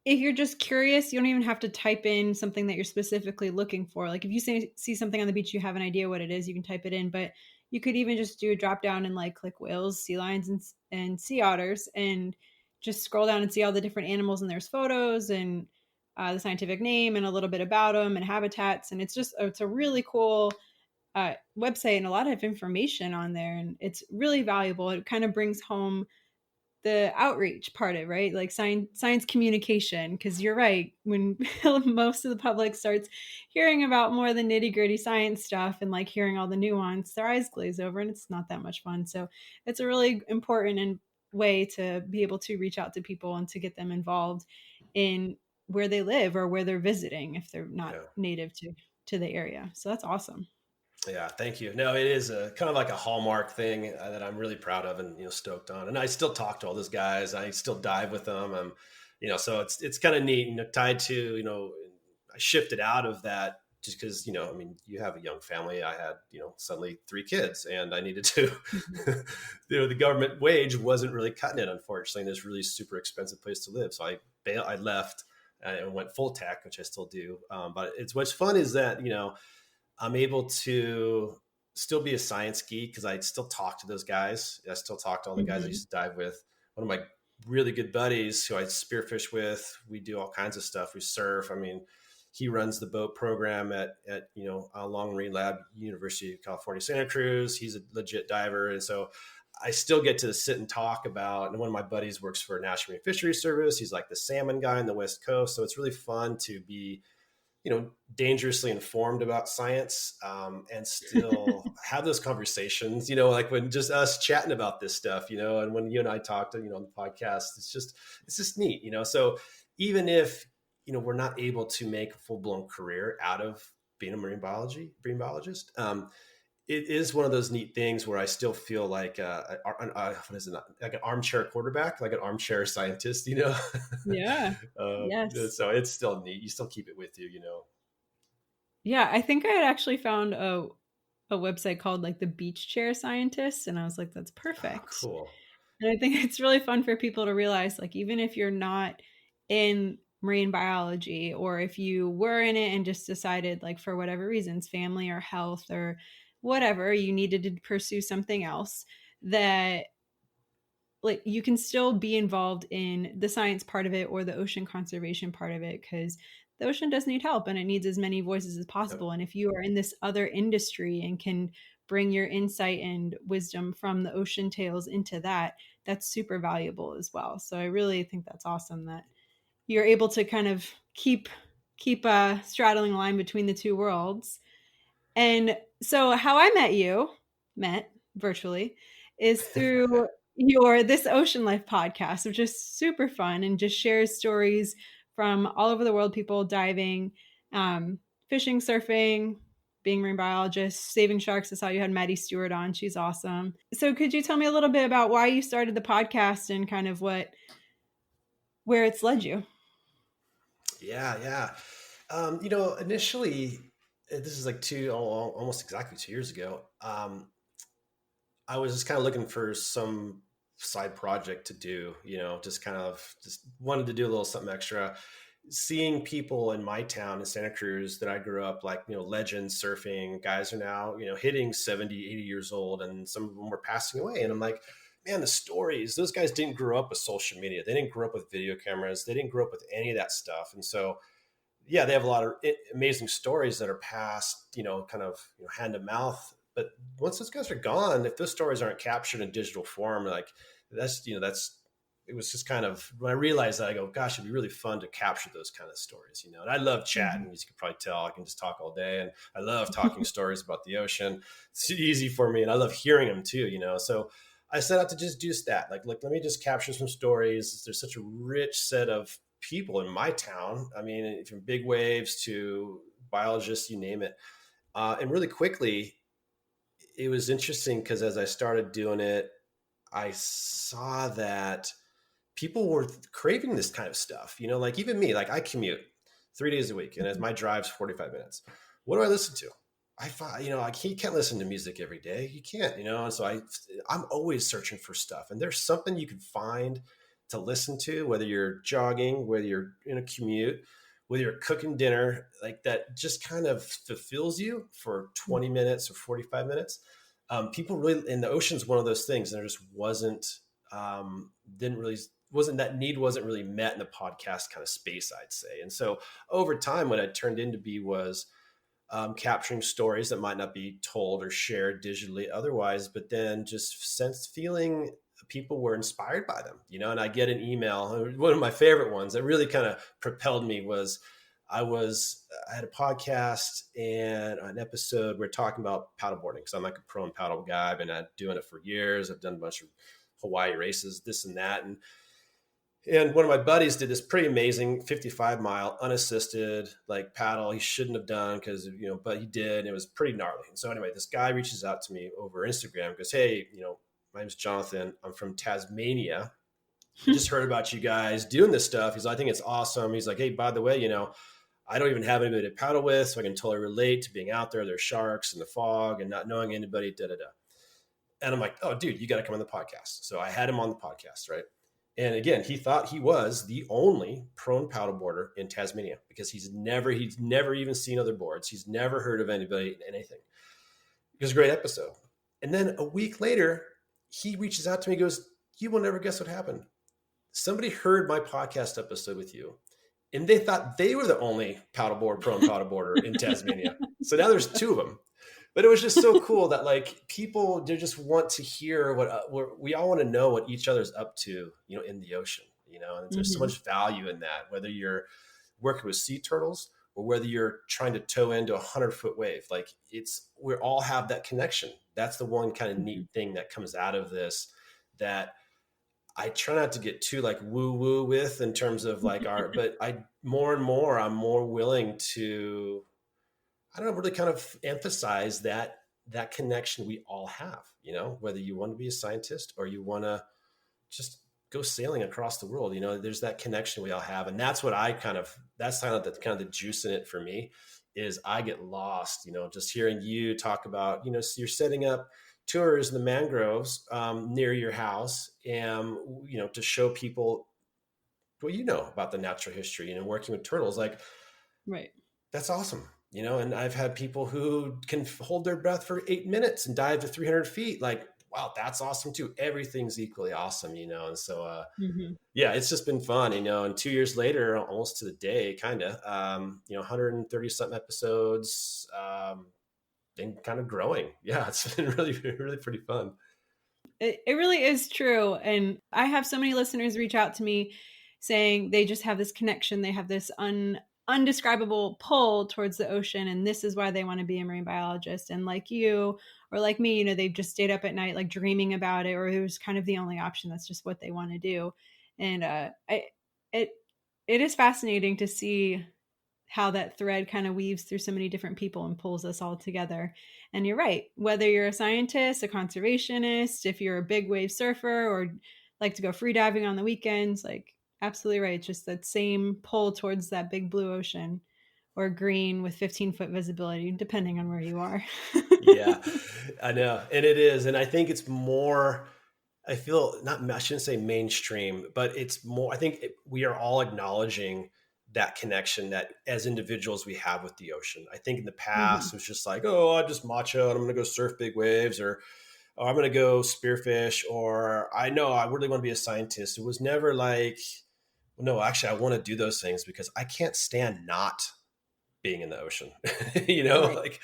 if you're just curious, you don't even have to type in something that you're specifically looking for. Like if you see something on the beach, you have an idea what it is, you can type it in, but you could even just do a drop down and like click whales, sea lions, and sea otters, and just scroll down and see all the different animals, and there's photos and the scientific name and a little bit about them and habitats. And it's a really cool website and a lot of information on there, and it's really valuable. It kind of brings home the outreach part of it, right? Like science communication. Cause you're right. When most of the public starts hearing about more of the nitty gritty science stuff and like hearing all the nuance, their eyes glaze over and it's not that much fun. So it's a really important and way to be able to reach out to people and to get them involved in where they live or where they're visiting if they're not Yeah. native to the area. So that's awesome. Yeah, thank you. No, it is a kind of like a hallmark thing that I'm really proud of and stoked on. And I still talk to all those guys. I still dive with them. So it's kind of neat. Tied to I shifted out of that just because I mean, you have a young family. I had suddenly 3 kids, and I needed to the government wage wasn't really cutting it, unfortunately, in this really super expensive place to live. So I left and went full tech, which I still do. But what's fun is that I'm able to still be a science geek because I still talk to those guys. I still talk to all the guys I used to dive with. One of my really good buddies who I spearfish with, we do all kinds of stuff. We surf. I mean, he runs the boat program at Long Marine Lab, University of California, Santa Cruz. He's a legit diver. And so I still get to sit and talk about, and one of my buddies works for National Marine Fisheries Service. He's like the salmon guy on the West Coast. So it's really fun to be dangerously informed about science, and still have those conversations, like when just us chatting about this stuff, and when you and I talked, on the podcast, it's just neat, so even if, we're not able to make a full blown career out of being a marine biologist, it is one of those neat things where I still feel like what is it? Like an armchair quarterback, like an armchair scientist, Yeah. Yes. So it's still neat. You still keep it with you, Yeah, I think I had actually found a website called like the Beach Chair Scientist, and I was like, that's perfect. Oh, cool. And I think it's really fun for people to realize, like, even if you're not in marine biology, or if you were in it and just decided, like, for whatever reasons, family or health or whatever, you needed to pursue something else, that like you can still be involved in the science part of it or the ocean conservation part of it, because the ocean does need help and it needs as many voices as possible. Yep. And if you are in this other industry and can bring your insight and wisdom from the ocean tales into that, that's super valuable as well. So I really think that's awesome that you're able to kind of keep straddling the line between the two worlds. And so how I met virtually, is through your This Ocean Life podcast, which is super fun and just shares stories from all over the world, people diving, fishing, surfing, being marine biologists, saving sharks. I saw you had Maddie Stewart on. She's awesome. So could you tell me a little bit about why you started the podcast and kind of where it's led you? Yeah. Initially, this is like almost exactly 2 years ago. I was just kind of looking for some side project to do, just wanted to do a little something extra. Seeing people in my town in Santa Cruz that I grew up, like, legends surfing guys are now, hitting 70, 80 years old, and some of them were passing away. And I'm like, man, the stories, those guys didn't grow up with social media. They didn't grow up with video cameras. They didn't grow up with any of that stuff. And so, yeah, they have a lot of amazing stories that are passed, hand to mouth. But once those guys are gone, if those stories aren't captured in digital form, like it was just kind of, when I realized that, I go, gosh, it'd be really fun to capture those kind of stories, And I love chatting, as you can probably tell. I can just talk all day, and I love talking stories about the ocean. It's easy for me, and I love hearing them too, So I set out to just do that. Like, let me just capture some stories. There's such a rich set of people in my town. I mean, from big waves to biologists, you name it. And really quickly, it was interesting because as I started doing it, I saw that people were craving this kind of stuff, like even me, like I commute 3 days a week, and as my drive's 45 minutes, what do I listen to? I find, you can't listen to music every day. You can't, and so I'm always searching for stuff, and there's something you can find to listen to, whether you're jogging, whether you're in a commute, whether you're cooking dinner, like that just kind of fulfills you for 20 minutes or 45 minutes. People really, and the ocean's one of those things, and there just wasn't that need wasn't really met in the podcast kind of space, I'd say. And so over time, what it turned into was capturing stories that might not be told or shared digitally otherwise, but then just feeling people were inspired by them, and I get an email. One of my favorite ones that really kind of propelled me was I had a podcast and an episode. We're talking about paddleboarding because I'm like a pro and paddle guy. I've been doing it for years. I've done a bunch of Hawaii races, this and that. And one of my buddies did this pretty amazing 55-mile unassisted like paddle. He shouldn't have done but he did. And it was pretty gnarly. And so anyway, this guy reaches out to me over Instagram and goes, "Hey, my name's Jonathan. I'm from Tasmania. Just heard about you guys doing this stuff." He's like, "I think it's awesome." He's like, "Hey, by the way, I don't even have anybody to paddle with, so I can totally relate to being out there. There's sharks and the fog and not knowing anybody, da da da." And I'm like, "Oh, dude, you got to come on the podcast." So I had him on the podcast, right? And again, he thought he was the only prone paddleboarder in Tasmania because he's never even seen other boards. He's never heard of anybody, anything. It was a great episode. And then a week later, he reaches out to me and goes, "You will never guess what happened. Somebody heard my podcast episode with you, and they thought they were the only prone paddleboarder in Tasmania. So now there's two of them." But it was just so cool that like people, they just want to hear what we all want to know what each other's up to, in the ocean, and there's so much value in that, whether you're working with sea turtles or whether you're trying to tow into 100-foot wave. Like we all have that connection. That's the one kind of neat thing that comes out of this that I try not to get too like woo woo with in terms of like but I'm more willing to, I don't know, really kind of emphasize that connection we all have, whether you want to be a scientist or you want to just go sailing across the world, there's that connection we all have. And that's what that's kind of the juice in it for me is I get lost, just hearing you talk about, so you're setting up tours in the mangroves near your house and, to show people what about the natural history, working with turtles, like, right. That's awesome. And I've had people who can hold their breath for 8 minutes and dive to 300 feet. Like, wow, that's awesome too. Everything's equally awesome, and so, yeah, it's just been fun, and 2 years later, almost to the day, kind of, 130 something episodes, and kind of growing. Yeah, it's been really, really pretty fun. It really is true. And I have so many listeners reach out to me saying they just have this connection. They have this undescribable pull towards the ocean. And this is why they want to be a marine biologist. And like you or like me, they've just stayed up at night, like dreaming about it, or it was kind of the only option. That's just what they want to do. And it is fascinating to see how that thread kind of weaves through so many different people and pulls us all together. And you're right, whether you're a scientist, a conservationist, if you're a big wave surfer or like to go free diving on the weekends, like absolutely right. It's just that same pull towards that big blue ocean or green with 15-foot visibility, depending on where you are. Yeah, I know. And it is. And I think it's more, I shouldn't say mainstream, but it's more, I think we are all acknowledging that connection that as individuals we have with the ocean. I think in the past it was just like, oh, I'm just macho and I'm going to go surf big waves, or oh, I'm going to go spearfish, or I know I really want to be a scientist. It was never like, no, actually I want to do those things because I can't stand not being in the ocean, Right. like,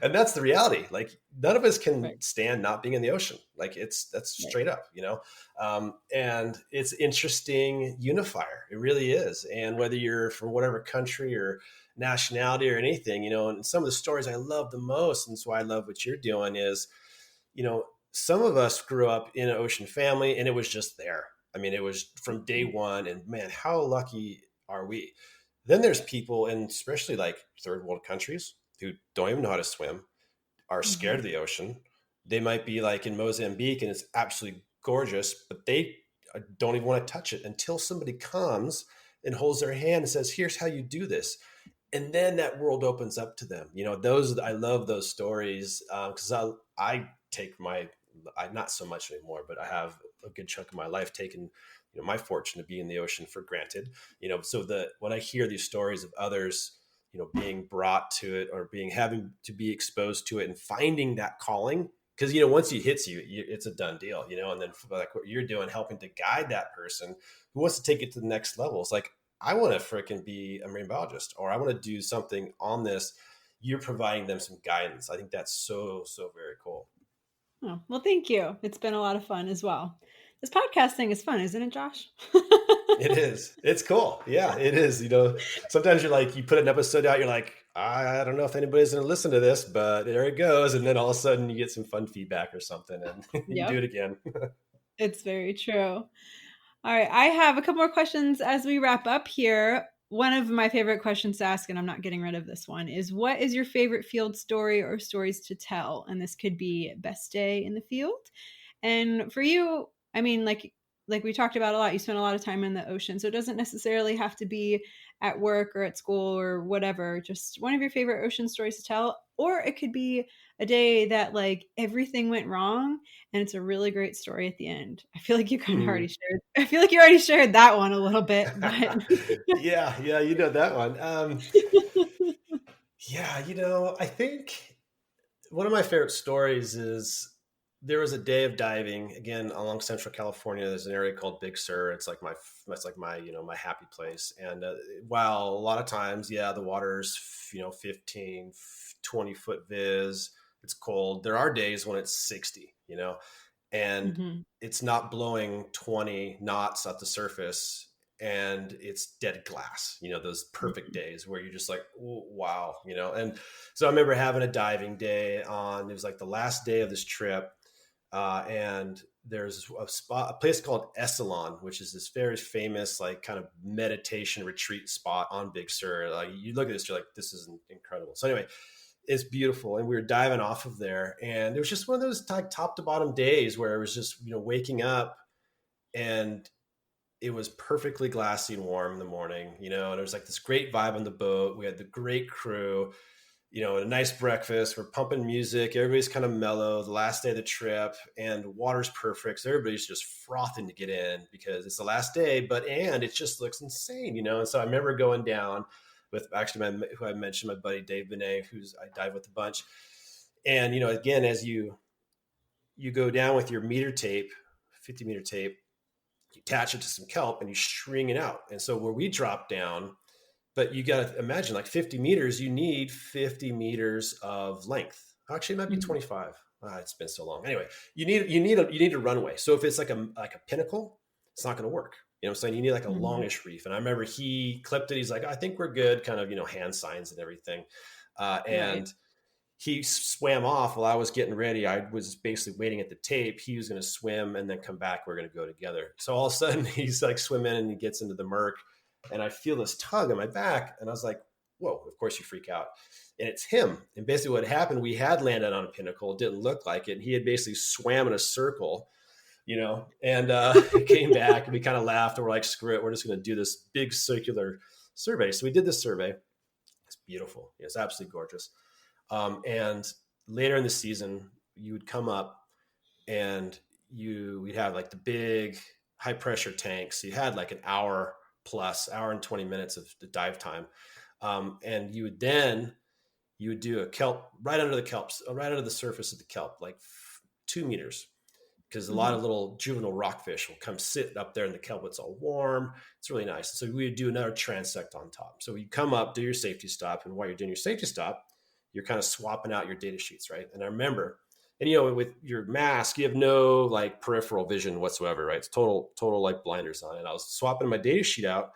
and that's the reality. Like none of us can stand not being in the ocean. Like that's straight up, and it's interesting unifier. It really is. And whether you're from whatever country or nationality or anything, and some of the stories I love the most, and that's why I love what you're doing is, some of us grew up in an ocean family and it was just there. I mean, it was from day one, and man, how lucky are we? Then there's people, and especially like third world countries, who don't even know how to swim, are scared of the ocean. They might be like in Mozambique and it's absolutely gorgeous, but they don't even want to touch it until somebody comes and holds their hand and says, here's how you do this. And then that world opens up to them. I love those stories because I take not so much anymore, but I have a good chunk of my life taken my fortune to be in the ocean for granted, so when I hear these stories of others, being brought to it or having to be exposed to it and finding that calling, because, once it hits you, it's a done deal, and then like what you're doing, helping to guide that person who wants to take it to the next level. It's like, I want to freaking be a marine biologist, or I want to do something on this, you're providing them some guidance. I think that's so, so very cool. Oh, well, thank you. It's been a lot of fun as well. This podcast thing is fun, isn't it, Josh? It is. It's cool. Yeah, it is. Sometimes you're like, you put an episode out, you're like, I don't know if anybody's going to listen to this, but there it goes. And then all of a sudden you get some fun feedback or something and you do it again. It's very true. All right. I have a couple more questions as we wrap up here. One of my favorite questions to ask, and I'm not getting rid of this one, is what is your favorite field story or stories to tell? And this could be best day in the field. And for you, I mean, like we talked about a lot, you spend a lot of time in the ocean. So it doesn't necessarily have to be at work or at school or whatever, just one of your favorite ocean stories to tell. Or it could be a day that like everything went wrong and it's a really great story at the end. I feel like you kind of already shared. I feel like you already shared that one a little bit. But yeah, you know that one. I think one of my favorite stories is there was a day of diving again along Central California. There's an area called Big Sur. It's like my my happy place. And while a lot of times, the water's 15, 20 foot viz, it's cold. There are days when it's 60, and it's not blowing 20 knots at the surface and it's dead glass, those perfect days where you're just like, oh, wow, And so I remember having a diving day it was like the last day of this trip. And there's a place called Esalen, which is this very famous, like kind of meditation retreat spot on Big Sur. Like you look at this, you're like, this is incredible. So anyway, it's beautiful. And we were diving off of there, and it was just one of those like top to bottom days where it was just, waking up and it was perfectly glassy and warm in the morning, and it was like this great vibe on the boat. We had the great crew, a nice breakfast. We're pumping music. Everybody's kind of mellow. The last day of the trip, and water's perfect. So everybody's just frothing to get in because it's the last day, and it just looks insane, And so I remember going down with actually who I mentioned, my buddy Dave Benet, I dive with a bunch. And, again, as you go down with your meter tape, 50 meter tape, you attach it to some kelp and you string it out. And so where we drop down, but you got to imagine like 50 meters, you need 50 meters of length. Actually, it might be 25. It's been so long. Anyway, you need a runway. So if it's like a pinnacle, it's not going to work. You know what I'm saying? You need like a longish reef. And I remember he clipped it. He's like, I think we're good. Kind of, hand signs and everything. And he swam off while I was getting ready. I was basically waiting at the tape. He was going to swim and then come back. We're going to go together. So all of a sudden he's like swimming and he gets into the murk and I feel this tug on my back. And I was like, whoa, of course you freak out. And it's him. And basically what happened, we had landed on a pinnacle. It didn't look like it. He had basically swam in a circle, and came back and we kind of laughed and we're like, screw it. We're just going to do this big circular survey. So we did this survey. It's beautiful. It's absolutely gorgeous. And later in the season, you would come up and we'd have like the big high pressure tanks. So you had like an hour and 20 minutes of the dive time. And you would do a kelp right under the surface of the kelp, like 2 meters, because a lot of little juvenile rockfish will come sit up there in the kelp. It's all warm. It's really nice. So we would do another transect on top. So you come up, do your safety stop. And while you're doing your safety stop, you're kind of swapping out your data sheets, right? And I remember, and with your mask, you have no like peripheral vision whatsoever, right? It's total like blinders on. And I was swapping my data sheet out,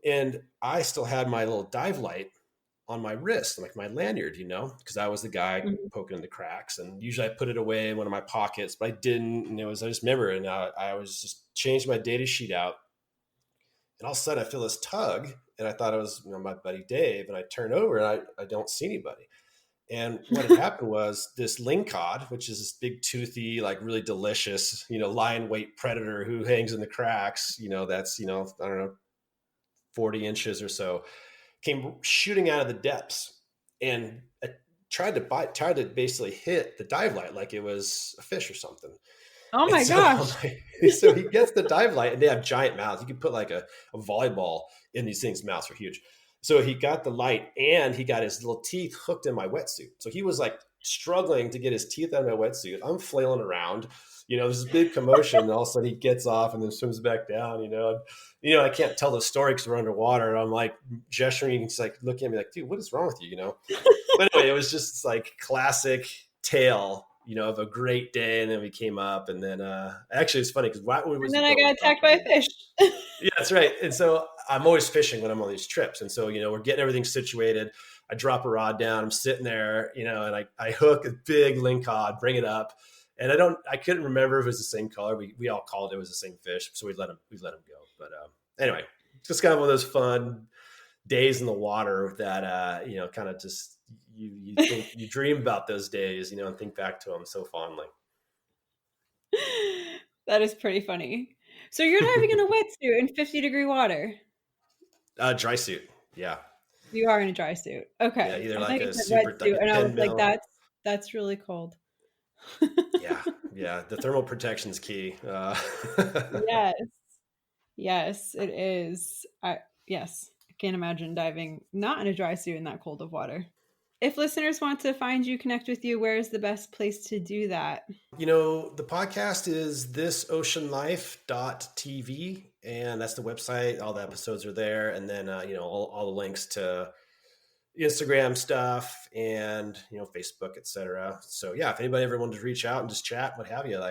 and I still had my little dive light on my wrist, like my lanyard, because I was the guy poking in the cracks. And usually I put it away in one of my pockets, but I didn't. And I just remember, and I was just changed my data sheet out, and all of a sudden I feel this tug. And I thought it was my buddy Dave, and I turn over and I don't see anybody. And what had happened was this lingcod, which is this big toothy, like really delicious, lion weight predator who hangs in the cracks, that's, I don't know, 40 inches or so, came shooting out of the depths and tried to basically hit the dive light like it was a fish or something. Oh my gosh. So he gets the dive light, and they have giant mouths. You could put like a volleyball in these things. Mouths are huge. So he got the light and he got his little teeth hooked in my wetsuit. So he was like struggling to get his teeth out of my wetsuit. I'm flailing around, there's this big commotion, and all of a sudden he gets off and then swims back down, I can't tell the story because we're underwater, and I'm like gesturing. He's like looking at me like, dude, what is wrong with you? But anyway, it was just like classic tale, of a great day. And then we came up, and then actually it's funny because and then I got attacked by a fish. Yeah, that's right. And so I'm always fishing when I'm on these trips. And so, we're getting everything situated. I drop a rod down, I'm sitting there, and I hook a big lingcod, bring it up. And I couldn't remember if it was the same color. We all called it was the same fish. So we let him go. But anyway, it's just kind of one of those fun days in the water that, kind of just, you dream about those days, and think back to them so fondly. That is pretty funny. So you're diving in a wetsuit in 50-degree water? Dry suit. Yeah. You are in a dry suit. Okay. Yeah, either like a super wetsuit, and I was like, that's really cold. Yeah. The thermal protection is key. Yes, it is. I can't imagine diving not in a dry suit in that cold of water. If listeners want to find you, connect with you, where is the best place to do that? The podcast is thisoceanlife.tv, and that's the website. All the episodes are there. And then, all the links to Instagram stuff and, Facebook, etc. So yeah, if anybody ever wanted to reach out and just chat, what have you,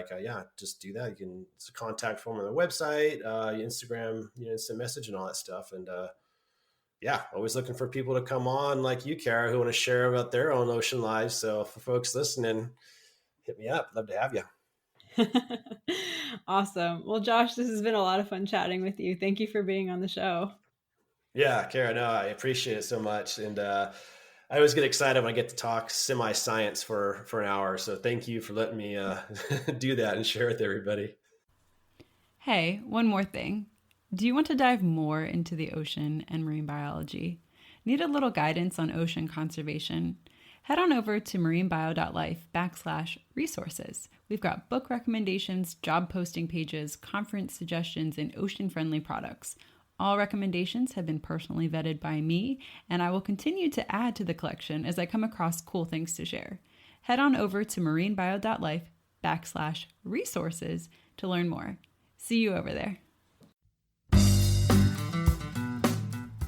just do that. You can, it's a contact form on the website, Instagram, instant message and all that stuff. And, always looking for people to come on like you, Kara, who want to share about their own ocean lives. So for folks listening, hit me up. Love to have you. Awesome. Well, Josh, this has been a lot of fun chatting with you. Thank you for being on the show. Yeah, Kara, no, I appreciate it so much. And I always get excited when I get to talk semi-science for an hour. So thank you for letting me do that and share with everybody. Hey, one more thing. Do you want to dive more into the ocean and marine biology? Need a little guidance on ocean conservation? Head on over to marinebio.life/resources. We've got book recommendations, job posting pages, conference suggestions, and ocean-friendly products. All recommendations have been personally vetted by me, and I will continue to add to the collection as I come across cool things to share. Head on over to marinebio.life/resources to learn more. See you over there.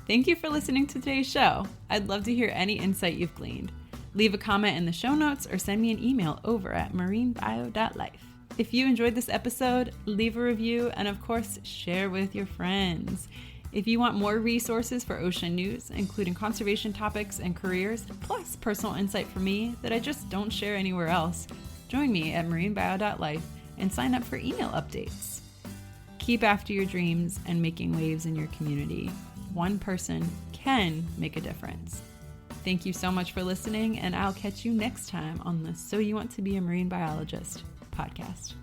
Thank you for listening to today's show. I'd love to hear any insight you've gleaned. Leave a comment in the show notes or send me an email over at marinebio.life. If you enjoyed this episode, leave a review and, of course, share with your friends. If you want more resources for ocean news, including conservation topics and careers, plus personal insight from me that I just don't share anywhere else, join me at marinebio.life and sign up for email updates. Keep after your dreams and making waves in your community. One person can make a difference. Thank you so much for listening, and I'll catch you next time on the So You Want to Be a Marine Biologist podcast.